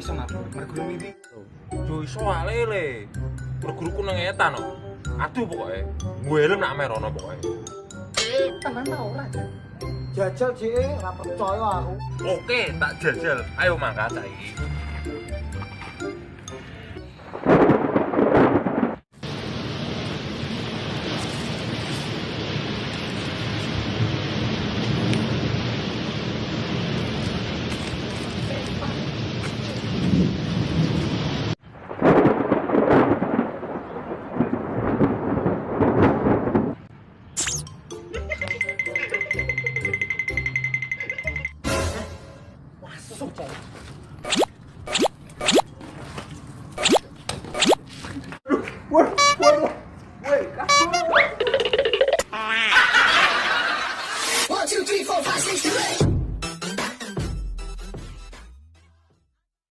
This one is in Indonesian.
iso mabur mergo mimpi. Yo iso wae le. Berguruku nang etan no. Aduh pokoke. Welem nak merono pokoke. Tenan ta ora? Jajal jek ora percaya aku. Oke, tak jajal. Ayo mangkat saiki.